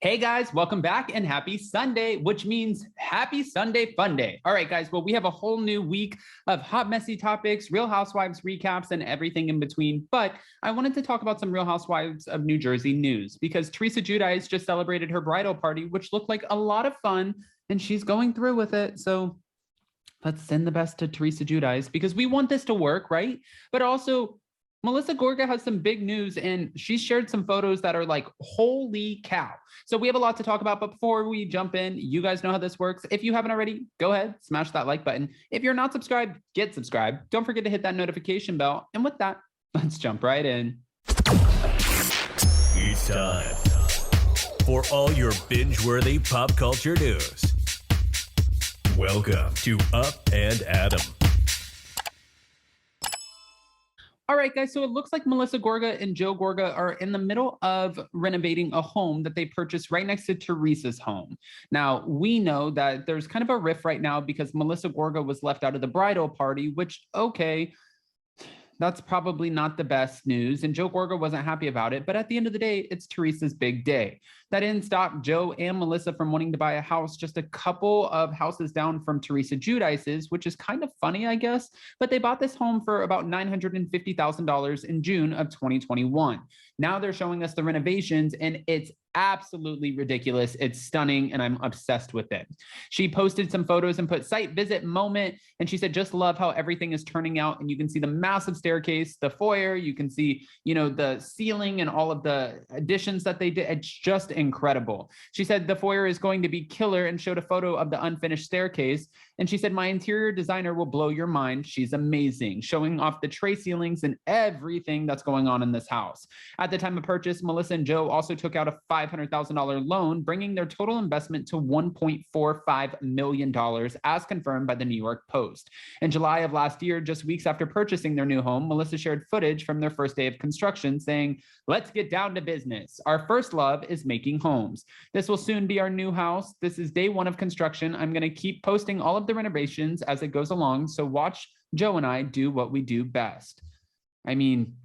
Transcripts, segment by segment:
Hey guys, welcome back and happy Sunday, which means happy Sunday fun day. All right, guys, well, we have a whole new week of hot, messy topics, Real Housewives recaps, and everything in between. But I wanted to talk about some Real Housewives of New Jersey news because Teresa Giudice just celebrated her bridal party, which looked like a lot of fun, and she's going through with it. So let's send the best to Teresa Giudice because we want this to work, right? But also, Melissa Gorga has some big news and she shared some photos that are like, holy cow. So we have a lot to talk about, but before we jump in, you guys know how this works. If you haven't already, go ahead, smash that like button. If you're not subscribed, get subscribed. Don't forget to hit that notification bell. And with that, let's jump right in. It's time for all your binge-worthy pop culture news. Welcome to Up and Adam. All right, guys, so it looks like Melissa Gorga and Joe Gorga are in the middle of renovating a home that they purchased right next to Teresa's home. Now, we know that there's kind of a rift right now because Melissa Gorga was left out of the bridal party, which, okay, that's probably not the best news. And Joe Gorga wasn't happy about it. But at the end of the day, it's Teresa's big day. That didn't stop Joe and Melissa from wanting to buy a house just a couple of houses down from Teresa Giudice's, which is kind of funny, I guess. But they bought this home for about $950,000 in June of 2021. Now they're showing us the renovations, and it's absolutely ridiculous. It's stunning, and I'm obsessed with it. She posted some photos and put site visit moment, and she said, just love how everything is turning out. And you can see the massive staircase, the foyer, you can see, the ceiling and all of the additions that they did. It's just incredible. She said the foyer is going to be killer and showed a photo of the unfinished staircase. And she said, my interior designer will blow your mind. She's amazing, showing off the tray ceilings and everything that's going on in this house. At the time of purchase, Melissa and Joe also took out a $500,000 loan, bringing their total investment to $1.45 million, as confirmed by the New York Post. In July of last year, just weeks after purchasing their new home, Melissa shared footage from their first day of construction saying, let's get down to business. Our first love is making homes. This will soon be our new house. This is day one of construction. I'm going to keep posting all of the renovations as it goes along. So watch Joe and I do what we do best. I mean,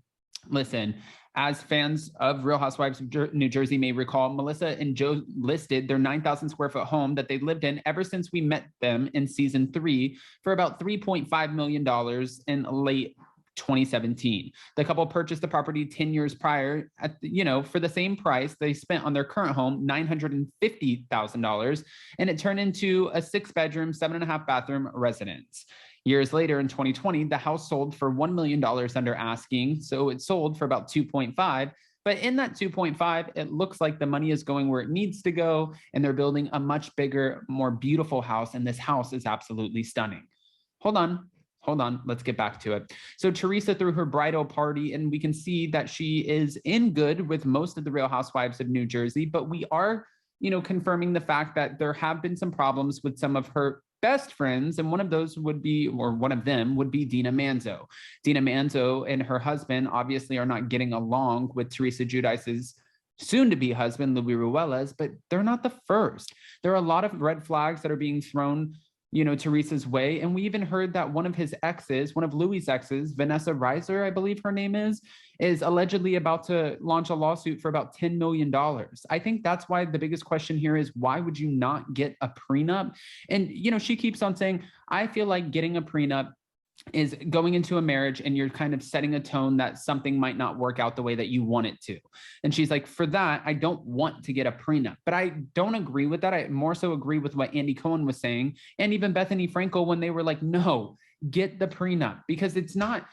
listen, as fans of Real Housewives of New Jersey may recall, Melissa and Joe listed their 9,000 square foot home that they lived in ever since we met them in season 3 for about $3.5 million in late 2017. The couple purchased the property 10 years prior for the same price they spent on their current home, $950,000, and it turned into a 6-bedroom, 7.5 bathroom residence. Years later, in 2020, the house sold for $1 million under asking, so it sold for about 2.5. But in that 2.5, it looks like the money is going where it needs to go, and they're building a much bigger, more beautiful house, and this house is absolutely stunning. Hold on, let's get back to it. So Teresa threw her bridal party, and we can see that she is in good with most of the Real Housewives of New Jersey, but we are, confirming the fact that there have been some problems with some of her best friends, and one of them would be Dina Manzo. Dina Manzo and her husband obviously are not getting along with Teresa Giudice's soon-to-be husband, Louis Ruelas, but they're not the first. There are a lot of red flags that are being thrown Teresa's way. And we even heard that one of Louis's exes, Vanessa Reiser, I believe her name is allegedly about to launch a lawsuit for about $10 million. I think that's why the biggest question here is, why would you not get a prenup? And, she keeps on saying, I feel like getting a prenup is going into a marriage and you're kind of setting a tone that something might not work out the way that you want it to. And she's like, for that, I don't want to get a prenup. But I don't agree with that. I more so agree with what Andy Cohen was saying, and even Bethany Frankel, when they were like, no, get the prenup, because it's not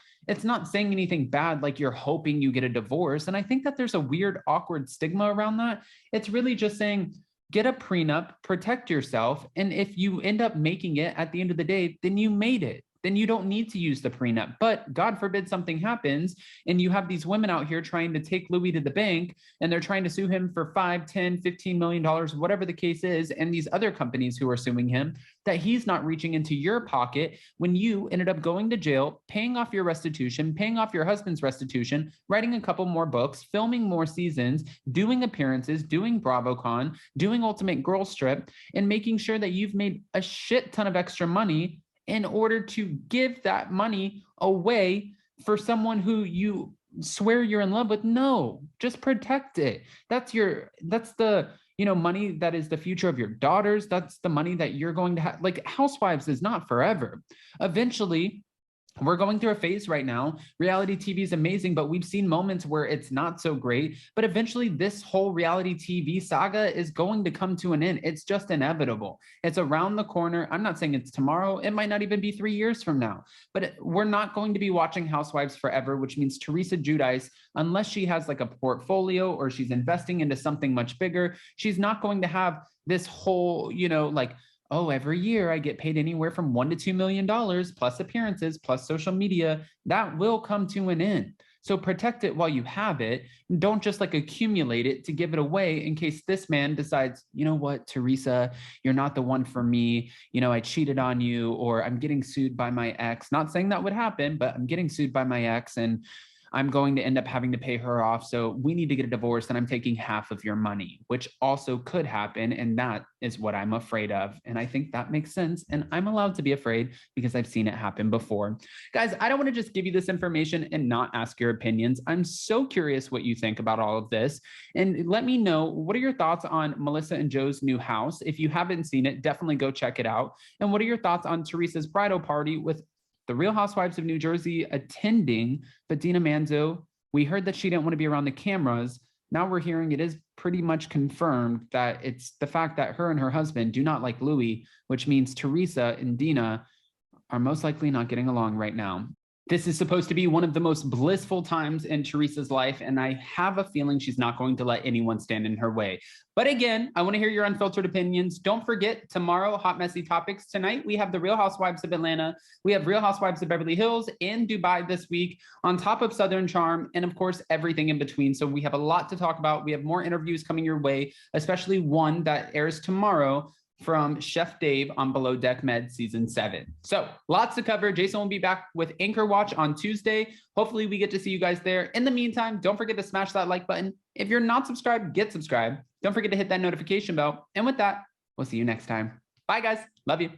saying anything bad like you're hoping you get a divorce. And I think that there's a weird, awkward stigma around that. It's really just saying, get a prenup, protect yourself. And if you end up making it at the end of the day, then you made it. Then you don't need to use the prenup. But God forbid something happens and you have these women out here trying to take Louis to the bank, and they're trying to sue him for $5, $10, $15 million, whatever the case is, and these other companies who are suing him, that he's not reaching into your pocket when you ended up going to jail, paying off your restitution, paying off your husband's restitution, writing a couple more books, filming more seasons, doing appearances, doing BravoCon, doing Ultimate Girl Strip, and making sure that you've made a shit ton of extra money in order to give that money away for someone who you swear you're in love with. No, just protect it. That's the money that is the future of your daughters. That's the money that you're going to have. Like, Housewives is not forever. Eventually, we're going through a phase right now. Reality TV is amazing, but we've seen moments where it's not so great. But eventually, this whole reality TV saga is going to come to an end. It's just inevitable. It's around the corner. I'm not saying it's tomorrow. It might not even be 3 years from now. But we're not going to be watching Housewives forever, which means Teresa Giudice, unless she has like a portfolio or she's investing into something much bigger, she's not going to have this whole, like, oh, every year I get paid anywhere from $1 to $2 million plus appearances, plus social media. That will come to an end. So protect it while you have it. Don't just like accumulate it to give it away in case this man decides, you know what, Teresa, you're not the one for me. I cheated on you, or I'm getting sued by my ex. Not saying that would happen, but I'm getting sued by my ex and I'm going to end up having to pay her off. So we need to get a divorce and I'm taking half of your money, which also could happen. And that is what I'm afraid of. And I think that makes sense. And I'm allowed to be afraid because I've seen it happen before. Guys, I don't want to just give you this information and not ask your opinions. I'm so curious what you think about all of this. And let me know, what are your thoughts on Melissa and Joe's new house? If you haven't seen it, definitely go check it out. And what are your thoughts on Teresa's bridal party with the Real Housewives of New Jersey attending, but Dina Manzo, we heard that she didn't want to be around the cameras. Now we're hearing it is pretty much confirmed that it's the fact that her and her husband do not like Louis, which means Teresa and Dina are most likely not getting along right now. This is supposed to be one of the most blissful times in Teresa's life, and I have a feeling she's not going to let anyone stand in her way. But again, I want to hear your unfiltered opinions. Don't forget, tomorrow, Hot Messy Topics. Tonight, we have the Real Housewives of Atlanta. We have Real Housewives of Beverly Hills and Dubai this week, on top of Southern Charm, and of course, everything in between. So we have a lot to talk about. We have more interviews coming your way, especially one that airs tomorrow from Chef Dave on Below Deck Med Season 7. So lots to cover. Jason will be back with Anchor Watch on Tuesday. Hopefully we get to see you guys there. In the meantime, don't forget to smash that like button. If you're not subscribed, get subscribed. Don't forget to hit that notification bell. And with that, we'll see you next time. Bye, guys. Love you.